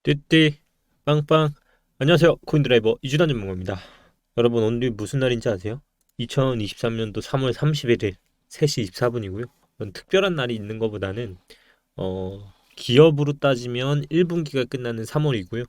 띠띠 빵빵. 안녕하세요, 코인드라이버 이준환 전문가입니다. 여러분, 오늘이 무슨 날인지 아세요? 2023년도 3월 31일 3시 24분이고요. 특별한 날이 있는 것보다는 기업으로 따지면 1분기가 끝나는 3월이고요.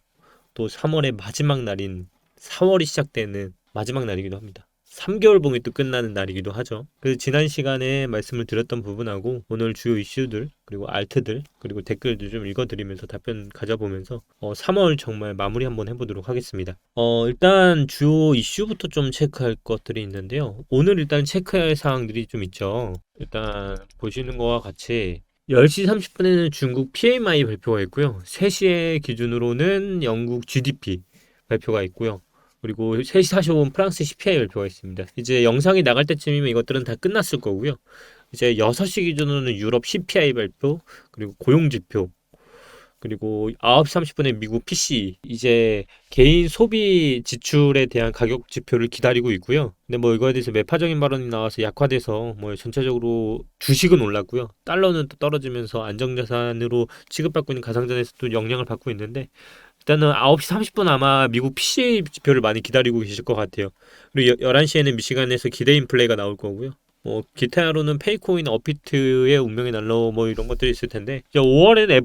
또 3월의 마지막 날인 4월이 시작되는 마지막 날이기도 합니다. 3개월 봉이 또 끝나는 날이기도 하죠. 그래서 지난 시간에 말씀을 드렸던 부분하고 오늘 주요 이슈들 그리고 알트들 그리고 댓글들 좀 읽어드리면서 답변 가져보면서 3월 정말 마무리 한번 해보도록 하겠습니다. 일단 주요 이슈부터 좀 체크할 것들이 있는데요. 오늘 일단 체크할 사항들이 좀 있죠. 일단 보시는 거와 같이 10시 30분에는 중국 PMI 발표가 있고요. 3시에 기준으로는 영국 GDP 발표가 있고요. 그리고 3시 45분 프랑스 CPI 발표가 있습니다. 이제 영상이 나갈 때쯤이면 이것들은 다 끝났을 거고요. 이제 6시 기준으로는 유럽 CPI 발표, 그리고 고용지표, 그리고 9시 30분에 미국 PC 이제 개인 소비 지출에 대한 가격 지표를 기다리고 있고요. 근데 뭐 이거에 대해서 매파적인 발언이 나와서 약화돼서 뭐 전체적으로 주식은 올랐고요. 달러는 또 떨어지면서 안정자산으로 취급받고 있는 가상자산에서 또 영향을 받고 있는데 일단은 9시 30분 아마 미국 PCA 지표를 많이 기다리고 계실 것 같아요. 그리고 11시에는 미시간에서 기대 인플레이가 나올 거고요. 뭐 기타로는 페이코인, 업비트의 운명의 난로 뭐 이런 것들이 있을 텐데 이제 5월에는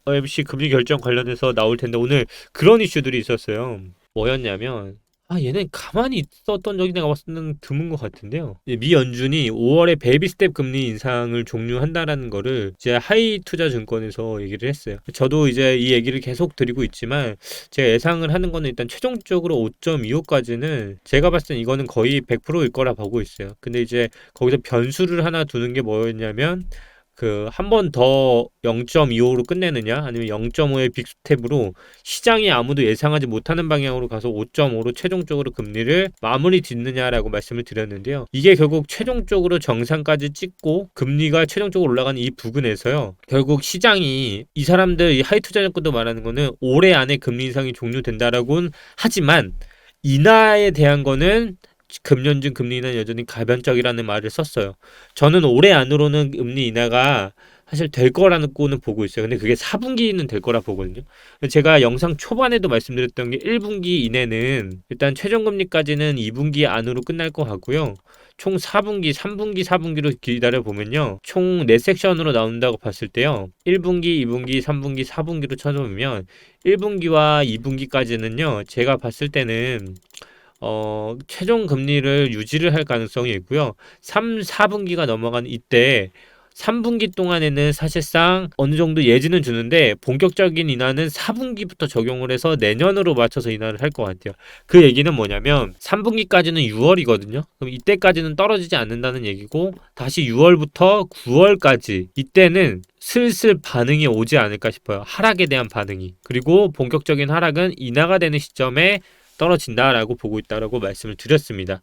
FOMC 금리 결정 관련해서 나올 텐데 오늘 그런 이슈들이 있었어요. 뭐였냐면 얘네 가만히 있었던 적이 내가 봤을 때는 드문 것 같은데요. 이제 미 연준이 5월에 베이비 스텝 금리 인상을 종료한다라는 거를 이제 하이 투자 증권에서 얘기를 했어요. 저도 이제 이 얘기를 계속 드리고 있지만 제가 예상을 하는 거는 일단 최종적으로 5.25까지는 제가 봤을 땐 이거는 거의 100%일 거라 보고 있어요. 근데 이제 거기서 변수를 하나 두는 게 뭐였냐면 그 한 번 더 0.25로 끝내느냐 아니면 0.5의 빅스텝으로 시장이 아무도 예상하지 못하는 방향으로 가서 5.5로 최종적으로 금리를 마무리 짓느냐라고 말씀을 드렸는데요. 이게 결국 최종적으로 정상까지 찍고 금리가 최종적으로 올라가는 이 부분에서요. 결국 시장이 이 사람들 이 하이 투자 정권도 말하는 거는 올해 안에 금리 인상이 종료된다라고는 하지만 인하에 대한 거는 금년중 금리 인하는 여전히 가변적이라는 말을 썼어요. 저는 올해 안으로는 금리 인하가 사실 될 거라는 거는 보고 있어요. 근데 그게 4분기는 될 거라 보거든요. 제가 영상 초반에도 말씀드렸던 게 1분기 이내는 일단 최종금리까지는 2분기 안으로 끝날 것 같고요. 총 4분기, 3분기, 4분기로 기다려 보면요. 총 4섹션으로 나온다고 봤을 때요. 1분기, 2분기, 3분기, 4분기로 쳐보면 1분기와 2분기까지는요. 제가 봤을 때는 최종 금리를 유지를 할 가능성이 있고요. 3, 4분기가 넘어간 이때 3분기 동안에는 사실상 어느 정도 예지는 주는데 본격적인 인하는 4분기부터 적용을 해서 내년으로 맞춰서 인하를 할 것 같아요. 그 얘기는 뭐냐면 3분기까지는 6월이거든요. 그럼 이때까지는 떨어지지 않는다는 얘기고 다시 6월부터 9월까지 이때는 슬슬 반응이 오지 않을까 싶어요. 하락에 대한 반응이. 그리고 본격적인 하락은 인하가 되는 시점에 떨어진다라고 보고 있다라고 말씀을 드렸습니다.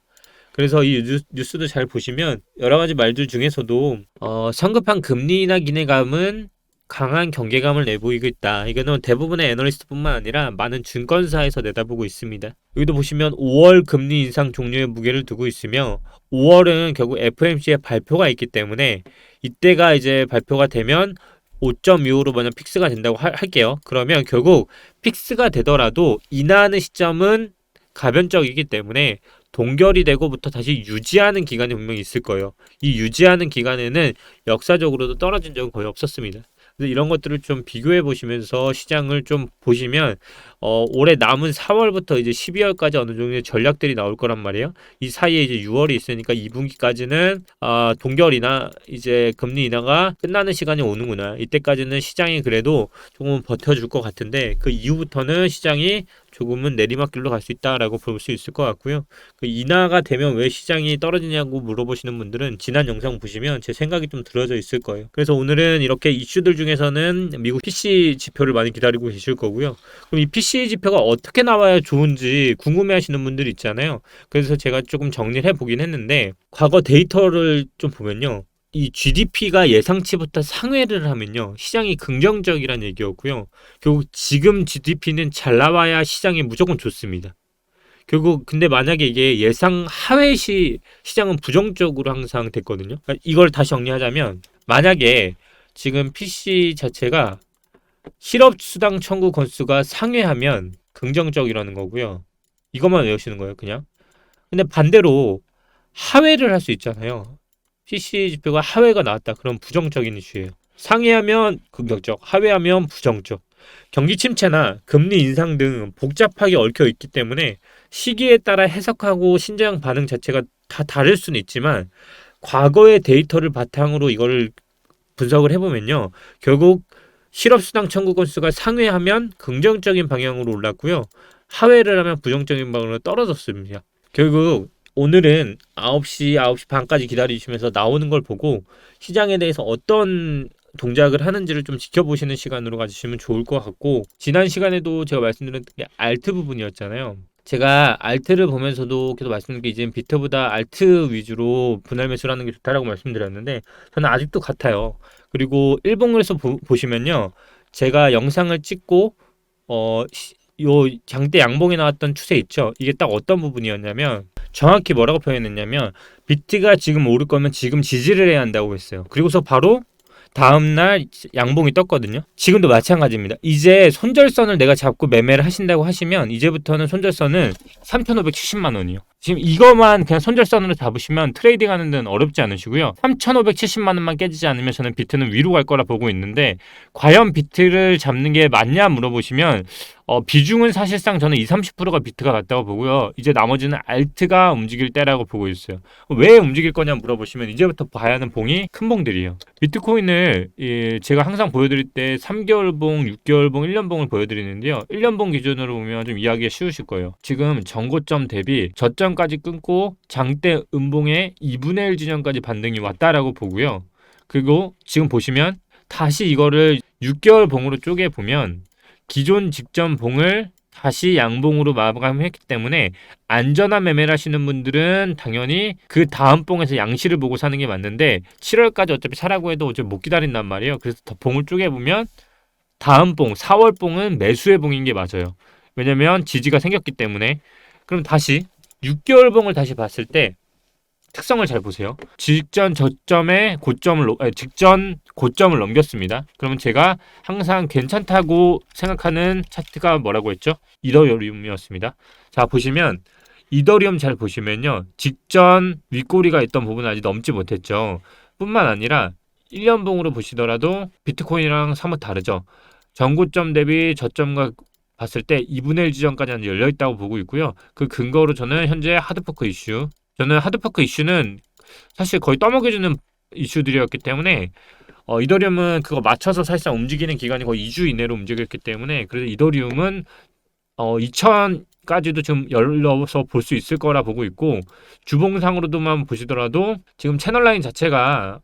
그래서 이 뉴스도 잘 보시면 여러 가지 말들 중에서도 성급한 금리 인하 기대감은 강한 경계감을 내보이고 있다. 이거는 대부분의 애널리스트뿐만 아니라 많은 증권사에서 내다보고 있습니다. 여기도 보시면 5월 금리 인상 종료에 무게를 두고 있으며 5월은 결국 FOMC의 발표가 있기 때문에 이때가 이제 발표가 되면 5.25로 만약 픽스가 된다고 할게요. 그러면 결국 픽스가 되더라도 인하하는 시점은 가변적이기 때문에 동결이 되고부터 다시 유지하는 기간이 분명히 있을 거예요. 이 유지하는 기간에는 역사적으로도 떨어진 적은 거의 없었습니다. 그래서 이런 것들을 좀 비교해 보시면서 시장을 좀 보시면 올해 남은 4월부터 이제 12월까지 어느 정도의 전략들이 나올 거란 말이에요. 이 사이에 이제 6월이 있으니까 2분기까지는 동결이나 이제 금리 인하가 끝나는 시간이 오는구나. 이때까지는 시장이 그래도 조금 버텨줄 것 같은데 그 이후부터는 시장이 조금은 내리막길로 갈 수 있다라고 볼 수 있을 것 같고요. 그 인하가 되면 왜 시장이 떨어지냐고 물어보시는 분들은 지난 영상 보시면 제 생각이 좀 들어져 있을 거예요. 그래서 오늘은 이렇게 이슈들 중에서는 미국 PC 지표를 많이 기다리고 계실 거고요. 그럼 이 PC 지표가 어떻게 나와야 좋은지 궁금해하시는 분들 있잖아요. 그래서 제가 조금 정리를 해보긴 했는데 과거 데이터를 좀 보면요. 이 GDP가 예상치보다 상회를 하면요. 시장이 긍정적이라는 얘기였고요. 결국 지금 GDP는 잘 나와야 시장이 무조건 좋습니다. 결국 근데 만약에 이게 예상 하회 시장은 부정적으로 항상 됐거든요. 그러니까 이걸 다시 정리하자면 만약에 지금 PC 자체가 실업수당 청구 건수가 상회하면 긍정적이라는 거고요. 이것만 외우시는 거예요, 그냥. 근데 반대로 하회를 할 수 있잖아요. PCE 지표가 하회가 나왔다. 그럼 부정적인 이슈예요. 상회하면 긍정적, 하회하면 부정적. 경기 침체나 금리 인상 등 복잡하게 얽혀 있기 때문에 시기에 따라 해석하고 신장 반응 자체가 다 다를 수는 있지만 과거의 데이터를 바탕으로 이걸 분석을 해보면요. 결국 실업수당 청구 건수가 상회하면 긍정적인 방향으로 올랐고요. 하회를 하면 부정적인 방향으로 떨어졌습니다. 결국 오늘은 9시 반까지 기다리시면서 나오는 걸 보고 시장에 대해서 어떤 동작을 하는지를 좀 지켜보시는 시간으로 가지시면 좋을 것 같고, 지난 시간에도 제가 말씀드린 게 알트 부분이었잖아요. 제가 알트를 보면서도 계속 말씀드린 게 이제 비트보다 알트 위주로 분할 매수를 하는 게 좋다라고 말씀드렸는데 저는 아직도 같아요. 그리고 일봉에서 보시면요. 제가 영상을 찍고 요 장대 양봉이 나왔던 추세 있죠. 이게 딱 어떤 부분이었냐면 정확히 뭐라고 표현했냐면 비트가 지금 오를 거면 지금 지지를 해야 한다고 했어요. 그리고서 바로 다음날 양봉이 떴거든요. 지금도 마찬가지입니다. 이제 손절선을 내가 잡고 매매를 하신다고 하시면 이제부터는 손절선은 3,570만 원이요. 지금 이거만 그냥 손절선으로 잡으시면 트레이딩 하는 데는 어렵지 않으시고요. 3,570만 원만 깨지지 않으면 저는 비트는 위로 갈 거라 보고 있는데 과연 비트를 잡는 게 맞냐 물어보시면 비중은 사실상 저는 20, 30%가 비트가 같다고 보고요. 이제 나머지는 알트가 움직일 때라고 보고 있어요. 왜 움직일 거냐 물어보시면 이제부터 봐야 하는 봉이 큰 봉들이에요. 비트코인을 제가 항상 보여드릴 때 3개월 봉, 6개월 봉, 1년 봉을 보여드리는데요. 1년 봉 기준으로 보면 좀 이해하기가 쉬우실 거예요. 지금 전고점 대비 저점까지 끊고 장대 음봉의 2분의 1 지점까지 반등이 왔다라고 보고요. 그리고 지금 보시면 다시 이거를 6개월 봉으로 쪼개 보면 기존 직전 봉을 다시 양봉으로 마감했기 때문에 안전한 매매를 하시는 분들은 당연히 그 다음 봉에서 양시를 보고 사는 게 맞는데 7월까지 어차피 사라고 해도 어차피 못 기다린단 말이에요. 그래서 더 봉을 쪼개보면 다음 봉, 4월 봉은 매수의 봉인 게 맞아요. 왜냐면 지지가 생겼기 때문에. 그럼 다시 6개월 봉을 다시 봤을 때 특성을 잘 보세요. 직전 고점을 넘겼습니다. 그러면 제가 항상 괜찮다고 생각하는 차트가 뭐라고 했죠? 이더리움이었습니다. 자, 보시면 이더리움 잘 보시면요. 직전 윗꼬리가 있던 부분은 아직 넘지 못했죠. 뿐만 아니라 1년봉으로 보시더라도 비트코인이랑 사뭇 다르죠. 전고점 대비 저점과 봤을 때 2분의 1 지점까지 열려 있다고 보고 있고요. 그 근거로 저는 현재 저는 하드포크 이슈는 사실 거의 떠먹여주는 이슈들이었기 때문에 이더리움은 그거 맞춰서 사실상 움직이는 기간이 거의 2주 이내로 움직였기 때문에 그래서 이더리움은 2,000까지도 지금 열려서 볼 수 있을 거라 보고 있고 주봉상으로도만 보시더라도 지금 채널라인 자체가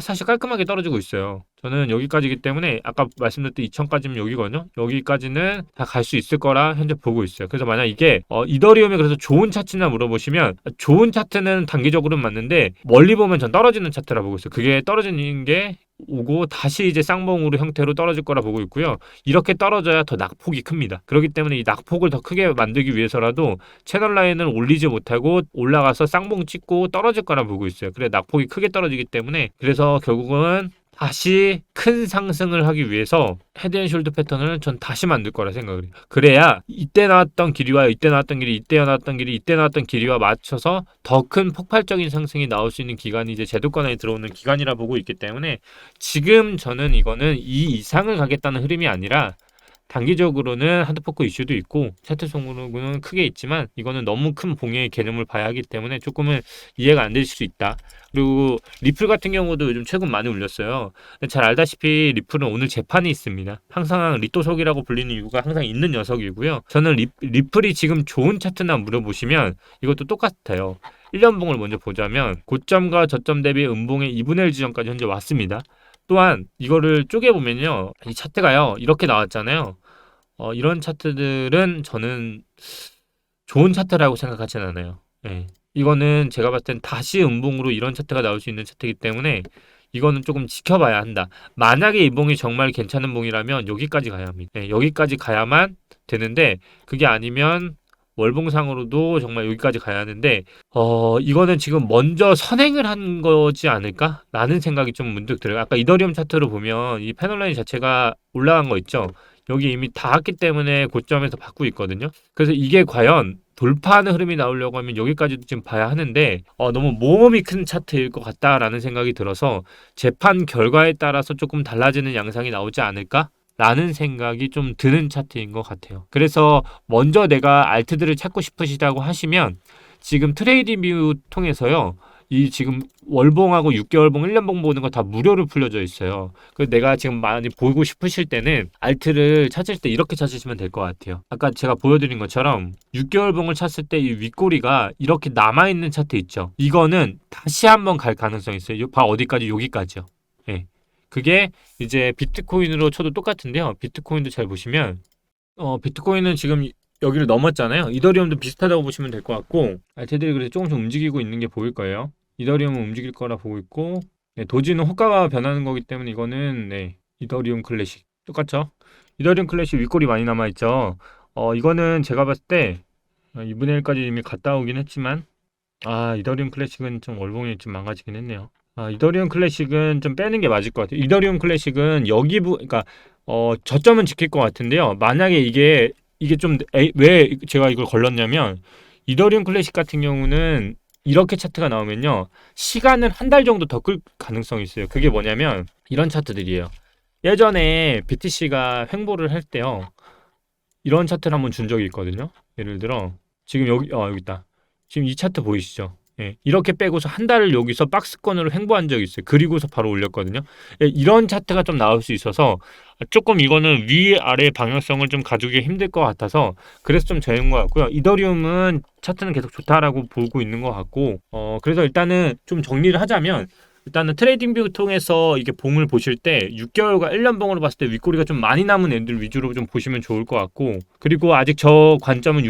사실 깔끔하게 떨어지고 있어요. 저는 여기까지이기 때문에 아까 말씀드렸던 2,000까지면 여기거든요. 여기까지는 다 갈 수 있을 거라 현재 보고 있어요. 그래서 만약 이게 이더리움이 그래서 좋은 차트냐 물어보시면 좋은 차트는 단기적으로는 맞는데 멀리 보면 전 떨어지는 차트라 보고 있어요. 그게 떨어지는 게 오고 다시 이제 쌍봉으로 형태로 떨어질 거라 보고 있고요. 이렇게 떨어져야 더 낙폭이 큽니다. 그렇기 때문에 이 낙폭을 더 크게 만들기 위해서라도 채널 라인을 올리지 못하고 올라가서 쌍봉 찍고 떨어질 거라 보고 있어요. 그래 낙폭이 크게 떨어지기 때문에 그래서 결국은 다시 큰 상승을 하기 위해서 헤드앤숄더 패턴을 전 다시 만들 거라 생각을 해요. 그래야 이때 나왔던 길이와 이때 나왔던 길이, 이때 나왔던 길이, 이때 나왔던 길이와 맞춰서 더 큰 폭발적인 상승이 나올 수 있는 기간이 이제 제도권에 들어오는 기간이라 보고 있기 때문에 지금 저는 이거는 이 이상을 가겠다는 흐름이 아니라 단기적으로는 하드포크 이슈도 있고 차트 속으로는 크게 있지만 이거는 너무 큰 봉의 개념을 봐야 하기 때문에 조금은 이해가 안 되실 수 있다. 그리고 리플 같은 경우도 요즘 최근 많이 올렸어요. 잘 알다시피 리플은 오늘 재판이 있습니다. 항상 리또석이라고 불리는 이유가 항상 있는 녀석이고요. 저는 리플이 지금 좋은 차트나 물어보시면 이것도 똑같아요. 1년봉을 먼저 보자면 고점과 저점 대비 음봉의 2분의 1 지점까지 현재 왔습니다. 또한 이거를 쪼개보면요. 이 차트가요. 이렇게 나왔잖아요. 이런 차트들은 저는 좋은 차트라고 생각하지는 않아요. 예. 이거는 제가 봤을 땐 다시 음봉으로 이런 차트가 나올 수 있는 차트이기 때문에 이거는 조금 지켜봐야 한다. 만약에 이 봉이 정말 괜찮은 봉이라면 여기까지 가야 합니다. 예, 여기까지 가야만 되는데 그게 아니면 월봉상으로도 정말 여기까지 가야 하는데 이거는 지금 먼저 선행을 한 거지 않을까? 라는 생각이 좀 문득 들어요. 아까 이더리움 차트로 보면 이 패널라인 자체가 올라간 거 있죠? 여기 이미 닿았기 때문에 고점에서 받고 있거든요. 그래서 이게 과연 돌파하는 흐름이 나오려고 하면 여기까지도 지금 봐야 하는데 너무 모험이 큰 차트일 것 같다라는 생각이 들어서 재판 결과에 따라서 조금 달라지는 양상이 나오지 않을까? 라는 생각이 좀 드는 차트인 것 같아요. 그래서 먼저 내가 알트들을 찾고 싶으시다고 하시면 지금 트레이딩 뷰 통해서요. 이 지금 월봉하고 6개월봉, 1년봉 보는 거 다 무료로 풀려져 있어요. 그래서 내가 지금 많이 보고 싶으실 때는 알트를 찾을 때 이렇게 찾으시면 될 것 같아요. 아까 제가 보여드린 것처럼 6개월봉을 찾을 때 이 윗꼬리가 이렇게 남아있는 차트 있죠. 이거는 다시 한번 갈 가능성이 있어요. 봐 어디까지? 여기까지요. 예. 그게 이제 비트코인으로 쳐도 똑같은데요. 비트코인도 잘 보시면 비트코인은 지금 여기를 넘었잖아요. 이더리움도 비슷하다고 보시면 될 것 같고 알트들이 그래서 조금씩 움직이고 있는 게 보일 거예요. 이더리움은 움직일 거라 보고 있고 네, 도지는 호가가 변하는 거기 때문에 이거는 네, 이더리움 클래식 똑같죠? 이더리움 클래식 윗골이 많이 남아있죠. 이거는 제가 봤을 때 2분의 1까지 이미 갔다 오긴 했지만 이더리움 클래식은 좀 월봉이 좀 망가지긴 했네요. 이더리움 클래식은 좀 빼는 게 맞을 것 같아요. 이더리움 클래식은 그러니까 저점은 지킬 것 같은데요. 만약에 이게 좀 왜 제가 이걸 걸렀냐면 이더리움 클래식 같은 경우는 이렇게 차트가 나오면요. 시간을 한 달 정도 더 끌 가능성이 있어요. 그게 뭐냐면 이런 차트들이에요. 예전에 BTC가 횡보를 할 때요. 이런 차트를 한번 준 적이 있거든요. 예를 들어 지금 여기 있다. 지금 이 차트 보이시죠? 예, 이렇게 빼고서 한 달을 여기서 박스권으로 횡보한 적이 있어요. 그리고서 바로 올렸거든요. 예, 이런 차트가 좀 나올 수 있어서 조금 이거는 위아래 방향성을 좀 가지기 힘들 것 같아서 그래서 좀 저인 것 같고요. 이더리움은 차트는 계속 좋다라고 보고 있는 것 같고 그래서 일단은 좀 정리를 하자면 일단은 트레이딩 뷰 통해서 이게 봉을 보실 때 6개월과 1년 봉으로 봤을 때 윗꼬리가 좀 많이 남은 애들 위주로 좀 보시면 좋을 것 같고 그리고 아직 저 관점은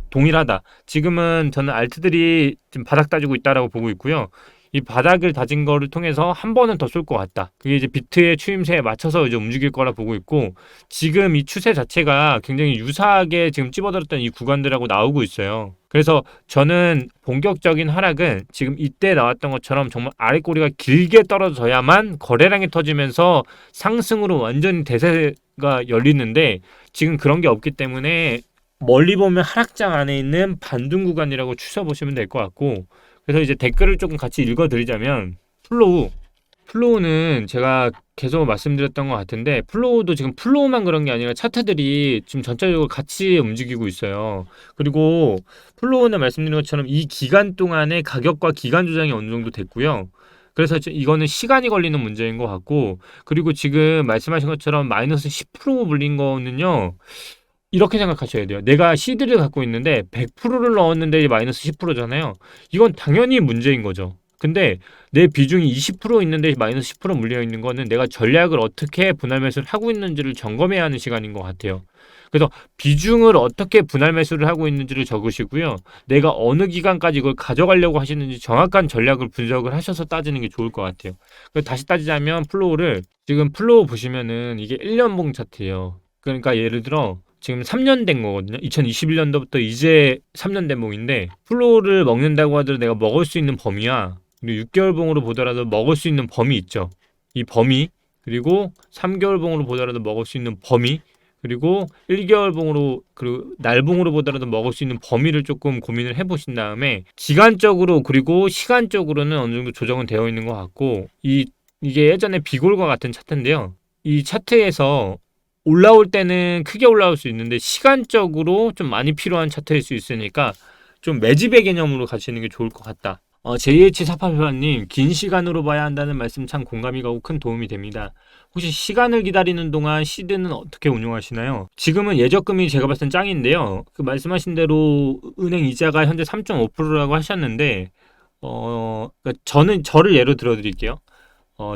동일하다. 지금은 저는 알트들이 지금 바닥 다지고 있다라고 보고 있고요. 이 바닥을 다진 거를 통해서 한 번은 더 쏠 것 같다. 그게 이제 비트의 추임새에 맞춰서 이제 움직일 거라 보고 있고 지금 이 추세 자체가 굉장히 유사하게 지금 찝어들었던 이 구간들하고 나오고 있어요. 그래서 저는 본격적인 하락은 지금 이때 나왔던 것처럼 정말 아랫꼬리가 길게 떨어져야만 거래량이 터지면서 상승으로 완전히 대세가 열리는데 지금 그런 게 없기 때문에 멀리 보면 하락장 안에 있는 반등 구간이라고 추셔보시면 될 것 같고 그래서 이제 댓글을 조금 같이 읽어드리자면 플로우는 제가 계속 말씀드렸던 것 같은데 플로우도 지금 플로우만 그런 게 아니라 차트들이 지금 전체적으로 같이 움직이고 있어요. 그리고 플로우는 말씀드린 것처럼 이 기간 동안에 가격과 기간 조정이 어느 정도 됐고요. 그래서 이거는 시간이 걸리는 문제인 것 같고 그리고 지금 말씀하신 것처럼 마이너스 10% 물린 거는요. 이렇게 생각하셔야 돼요. 내가 CD를 갖고 있는데 100%를 넣었는데 마이너스 10%잖아요. 이건 당연히 문제인 거죠. 근데 내 비중이 20% 있는데 마이너스 10% 물려 있는 거는 내가 전략을 어떻게 분할 매수를 하고 있는지를 점검해야 하는 시간인 것 같아요. 그래서 비중을 어떻게 분할 매수를 하고 있는지를 적으시고요. 내가 어느 기간까지 이걸 가져가려고 하시는지 정확한 전략을 분석을 하셔서 따지는 게 좋을 것 같아요. 다시 따지자면 지금 플로우 보시면은 이게 1년봉 차트예요. 그러니까 예를 들어 지금 3년 된 거거든요. 2021년도부터 이제 3년 된 봉인데 플로우를 먹는다고 하더라도 내가 먹을 수 있는 범위야. 그리고 6개월 봉으로 보더라도 먹을 수 있는 범위 있죠. 이 범위 그리고 3개월 봉으로 보더라도 먹을 수 있는 범위 그리고 1개월 봉으로 그리고 날봉으로 보더라도 먹을 수 있는 범위를 조금 고민을 해보신 다음에 기간적으로 그리고 시간적으로는 어느 정도 조정은 되어 있는 것 같고 이게 예전에 비골과 같은 차트인데요. 이 차트에서 올라올 때는 크게 올라올 수 있는데 시간적으로 좀 많이 필요한 차트일 수 있으니까 좀 매집의 개념으로 가시는 게 좋을 것 같다. JH48님 긴 시간으로 봐야 한다는 말씀 참 공감이 가고 큰 도움이 됩니다. 혹시 시간을 기다리는 동안 시드는 어떻게 운용하시나요? 지금은 예적금이 제가 봤을 땐 짱인데요. 그 말씀하신 대로 은행 이자가 현재 3.5%라고 하셨는데 그러니까 저를 예로 들어드릴게요.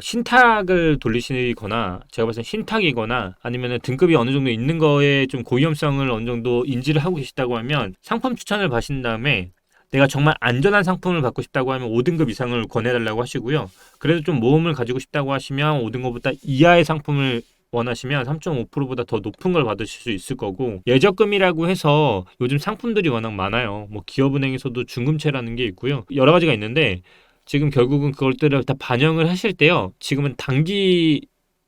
신탁을 돌리시거나 제가 봤을 때 신탁이거나 아니면 등급이 어느 정도 있는 거에 좀 고위험성을 어느 정도 인지를 하고 계시다고 하면 상품 추천을 받으신 다음에 내가 정말 안전한 상품을 받고 싶다고 하면 5등급 이상을 권해달라고 하시고요. 그래도 좀 모험을 가지고 싶다고 하시면 5등급보다 이하의 상품을 원하시면 3.5%보다 더 높은 걸 받으실 수 있을 거고, 예적금이라고 해서 요즘 상품들이 워낙 많아요. 뭐 기업은행에서도 중금채라는 게 있고요. 여러 가지가 있는데 지금 결국은 그것들을 다 반영을 하실 때요. 지금은 단기,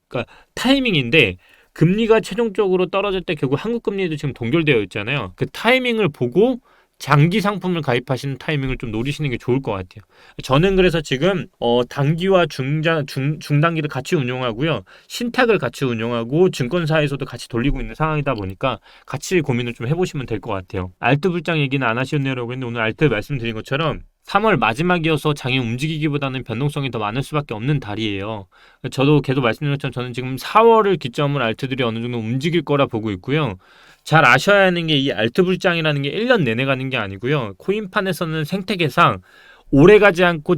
그러니까 타이밍인데, 금리가 최종적으로 떨어질 때 결국 한국 금리도 지금 동결되어 있잖아요. 그 타이밍을 보고 장기 상품을 가입하시는 타이밍을 좀 노리시는 게 좋을 것 같아요. 저는 그래서 지금 단기와 중단기를 같이 운용하고요. 신탁을 같이 운용하고 증권사에서도 같이 돌리고 있는 상황이다 보니까 같이 고민을 좀 해보시면 될 것 같아요. 알트 불장 얘기는 안 하셨네요라고 했는데, 오늘 알트 말씀드린 것처럼 3월 마지막이어서 장이 움직이기보다는 변동성이 더 많을 수밖에 없는 달이에요. 저도 계속 말씀드린 것처럼 저는 지금 4월을 기점으로 알트들이 어느 정도 움직일 거라 보고 있고요. 잘 아셔야 하는 게, 이 알트 불장이라는 게 1년 내내 가는 게 아니고요. 코인판에서는 생태계상 오래 가지 않고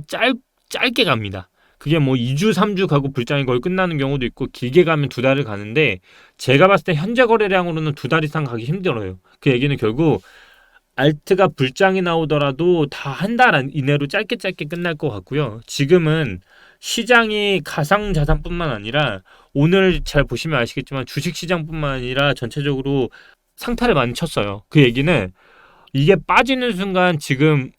짧게 갑니다. 그게 뭐 2주, 3주 가고 불장이 거의 끝나는 경우도 있고, 길게 가면 2달을 가는데, 제가 봤을 때 현재 거래량으로는 2달 이상 가기 힘들어요. 그 얘기는 결국 알트가 불장이 나오더라도 다 한 달 이내로 짧게 끝날 것 같고요. 지금은 시장이 가상자산뿐만 아니라, 오늘 잘 보시면 아시겠지만 주식시장뿐만 아니라 전체적으로 상타를 많이 쳤어요. 그 얘기는 이게 빠지는 순간 지금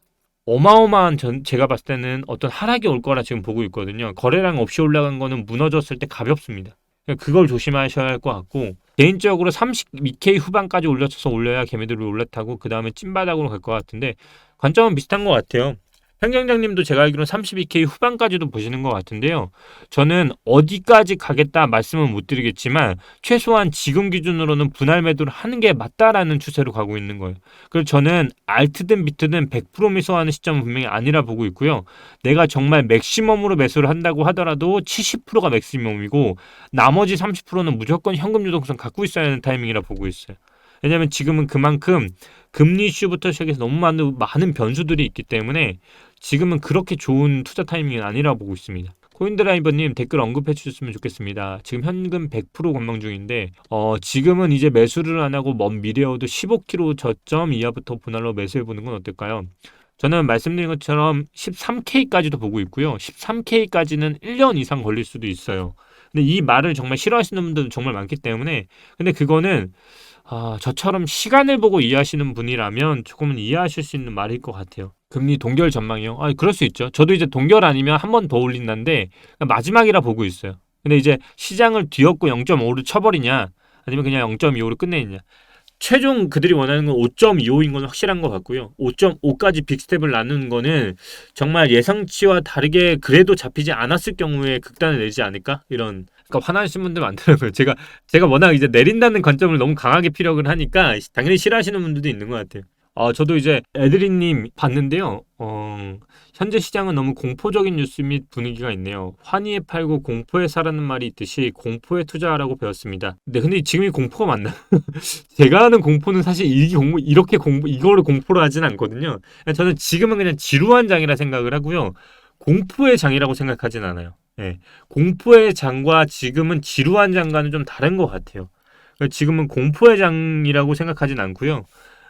어마어마한, 제가 봤을 때는 어떤 하락이 올 거라 지금 보고 있거든요. 거래량 없이 올라간 거는 무너졌을 때 가볍습니다. 그걸 조심하셔야 할 것 같고, 개인적으로 32K 후반까지 올려쳐서 올려야 개미들이 올라타고 그 다음에 찐바닥으로 갈 것 같은데, 관점은 비슷한 것 같아요. 현경장님도 제가 알기로는 32K 후반까지도 보시는 것 같은데요. 저는 어디까지 가겠다 말씀은 못 드리겠지만, 최소한 지금 기준으로는 분할 매도를 하는 게 맞다라는 추세로 가고 있는 거예요. 그래서 저는 알트든 비트든 100% 매수하는 시점은 분명히 아니라 보고 있고요. 내가 정말 맥시멈으로 매수를 한다고 하더라도 70%가 맥시멈이고, 나머지 30%는 무조건 현금 유동성 갖고 있어야 하는 타이밍이라 보고 있어요. 왜냐하면 지금은 그만큼 금리 이슈부터 시작해서 너무 많은 변수들이 있기 때문에 지금은 그렇게 좋은 투자 타이밍은 아니라 보고 있습니다. 코인드라이버님 댓글 언급해 주셨으면 좋겠습니다. 지금 현금 100% 관망 중인데, 지금은 이제 매수를 안 하고 먼 미래여도 15kg 저점 이하부터 분할로 매수해 보는 건 어떨까요? 저는 말씀드린 것처럼 13K까지도 보고 있고요. 13K까지는 1년 이상 걸릴 수도 있어요. 근데 이 말을 정말 싫어하시는 분들은 정말 많기 때문에, 근데 그거는 저처럼 시간을 보고 이해하시는 분이라면 조금은 이해하실 수 있는 말일 것 같아요. 금리 동결 전망이요? 그럴 수 있죠. 저도 이제 동결 아니면 한 번 더 올린다는데 마지막이라 보고 있어요. 근데 이제 시장을 뒤엎고 0.5를 쳐버리냐, 아니면 그냥 0.25를 끝내느냐. 최종 그들이 원하는 건 5.25인 건 확실한 것 같고요. 5.5까지 빅스텝을 나누는 거는 정말 예상치와 다르게 그래도 잡히지 않았을 경우에 극단을 내지 않을까? 이런, 그러니까 화나신 분들 많더라고요. 제가 워낙 이제 내린다는 관점을 너무 강하게 피력을 하니까 당연히 싫어하시는 분들도 있는 것 같아요. 저도 이제 애드리님 봤는데요. 현재 시장은 너무 공포적인 뉴스 및 분위기가 있네요. 환희에 팔고 공포에 사라는 말이 있듯이 공포에 투자하라고 배웠습니다. 근데 지금이 공포가 맞나? 제가 하는 공포는 사실 이거를 공포로 하진 않거든요. 저는 지금은 그냥 지루한 장이라 생각을 하고요. 공포의 장이라고 생각하진 않아요. 네. 공포의 장과 지금은 지루한 장과는 좀 다른 것 같아요. 지금은 공포의 장이라고 생각하진 않고요.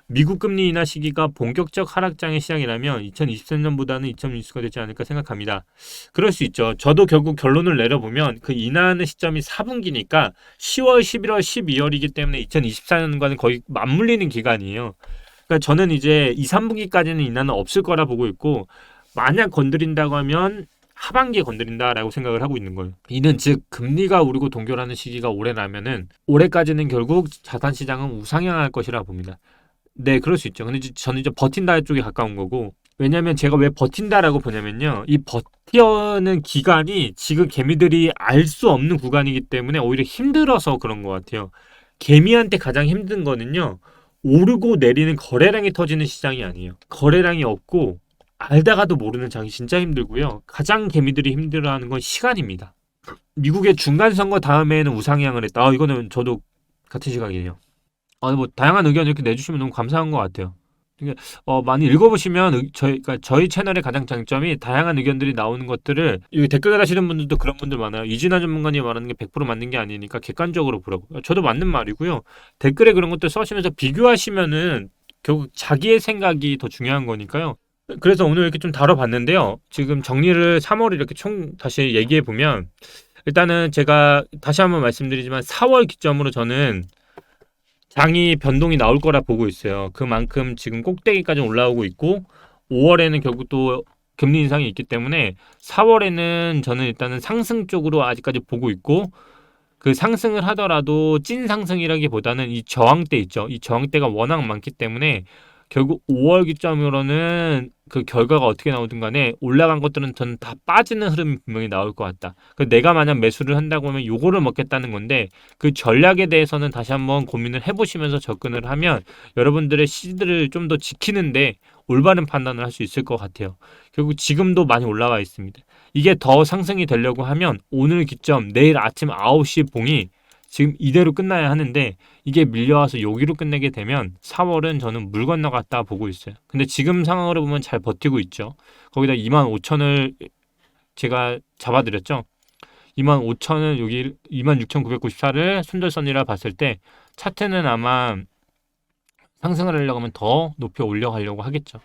미국 금리 인하 시기가 본격적 하락장의 시작이라면 2023년보다는 2020가 되지 않을까 생각합니다. 그럴 수 있죠. 저도 결국 결론을 내려보면 그 인하하는 시점이 4분기니까 10월, 11월, 12월이기 때문에 2024년과는 거의 맞물리는 기간이에요. 그러니까 저는 이제 2, 3분기까지는 인하는 없을 거라 보고 있고, 만약 건드린다고 하면 하반기에 건드린다라고 생각을 하고 있는 거예요. 이는 즉 금리가 오르고 동결하는 시기가 오래라면은 올해까지는 결국 자산 시장은 우상향할 것이라 봅니다. 네, 그럴 수 있죠. 근데 저는 이제 버틴다 쪽에 가까운 거고, 왜냐면 제가 왜 버틴다라고 보냐면요. 이 버티는 기간이 지금 개미들이 알 수 없는 구간이기 때문에 오히려 힘들어서 그런 것 같아요. 개미한테 가장 힘든 거는요, 오르고 내리는 거래량이 터지는 시장이 아니에요. 거래량이 없고 알다가도 모르는 장이 진짜 힘들고요. 가장 개미들이 힘들어하는 건 시간입니다. 미국의 중간 선거 다음에는 우상향을 했다. 이거는 저도 같은 시각이에요. 뭐 다양한 의견 이렇게 내주시면 너무 감사한 것 같아요. 그러니까 많이 읽어보시면 그러니까 저희 채널의 가장 장점이 다양한 의견들이 나오는 것들을, 여기 댓글 달아시는 분들도 그런 분들 많아요. 이진아 전문가님 말하는 게 100% 맞는 게 아니니까 객관적으로 보라고. 저도 맞는 말이고요. 댓글에 그런 것들 써시면서 비교하시면은 결국 자기의 생각이 더 중요한 거니까요. 그래서 오늘 이렇게 좀 다뤄봤는데요. 지금 정리를 3월 이렇게 총 다시 얘기해 보면, 일단은 제가 다시 한번 말씀드리지만 4월 기점으로 저는 장이 변동이 나올 거라 보고 있어요. 그만큼 지금 꼭대기까지 올라오고 있고 5월에는 결국 또 금리 인상이 있기 때문에 4월에는 저는 일단은 상승 쪽으로 아직까지 보고 있고, 그 상승을 하더라도 찐 상승이라기보다는 이 저항대 있죠. 이 저항대가 워낙 많기 때문에 결국 5월 기점으로는 그 결과가 어떻게 나오든 간에 올라간 것들은 저는 다 빠지는 흐름이 분명히 나올 것 같다. 그 내가 만약 매수를 한다고 하면 요거를 먹겠다는 건데, 그 전략에 대해서는 다시 한번 고민을 해보시면서 접근을 하면 여러분들의 시드를 좀 더 지키는데 올바른 판단을 할 수 있을 것 같아요. 결국 지금도 많이 올라와 있습니다. 이게 더 상승이 되려고 하면 오늘 기점 내일 아침 9시 봉이 지금 이대로 끝나야 하는데, 이게 밀려와서 여기로 끝내게 되면 4월은 저는 물 건너갔다 보고 있어요. 근데 지금 상황으로 보면 잘 버티고 있죠. 거기다 25,000을 제가 잡아드렸죠. 25,000은 여기 26,994를 손절선이라 봤을 때 차트는 아마 상승을 하려고 하면 더 높이 올려가려고 하겠죠.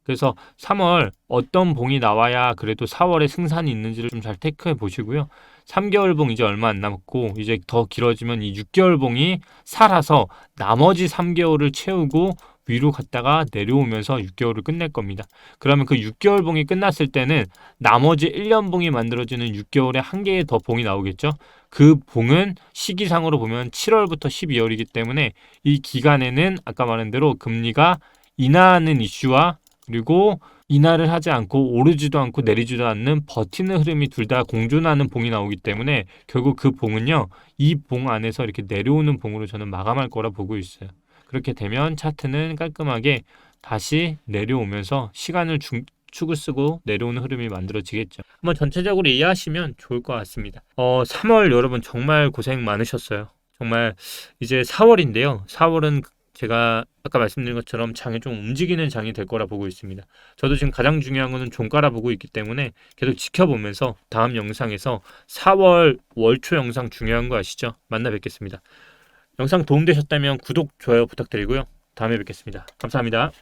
그래서 3월 어떤 봉이 나와야 그래도 4월에 승산이 있는지를 좀 잘 체크해 보시고요. 3개월 봉 이제 얼마 안 남았고, 이제 더 길어지면 이 6개월 봉이 살아서 나머지 3개월을 채우고 위로 갔다가 내려오면서 6개월을 끝낼 겁니다. 그러면 그 6개월 봉이 끝났을 때는 나머지 1년 봉이 만들어지는 6개월에 한 개의 더 봉이 나오겠죠. 그 봉은 시기상으로 보면 7월부터 12월이기 때문에 이 기간에는 아까 말한 대로 금리가 인하하는 이슈와, 그리고 인하를 하지 않고 오르지도 않고 내리지도 않는 버티는 흐름이 둘 다 공존하는 봉이 나오기 때문에 결국 그 봉은요, 이 봉 안에서 이렇게 내려오는 봉으로 저는 마감할 거라 보고 있어요. 그렇게 되면 차트는 깔끔하게 다시 내려오면서 시간을 축을 쓰고 내려오는 흐름이 만들어지겠죠. 한번 전체적으로 이해하시면 좋을 것 같습니다. 3월 여러분 정말 고생 많으셨어요. 정말 이제 4월인데요. 4월은 제가 아까 말씀드린 것처럼 장이 좀 움직이는 장이 될 거라 보고 있습니다. 저도 지금 가장 중요한 거는 종가라 보고 있기 때문에 계속 지켜보면서 다음 영상에서 4월 월초 영상 중요한 거 아시죠? 만나 뵙겠습니다. 영상 도움되셨다면 구독, 좋아요 부탁드리고요. 다음에 뵙겠습니다. 감사합니다.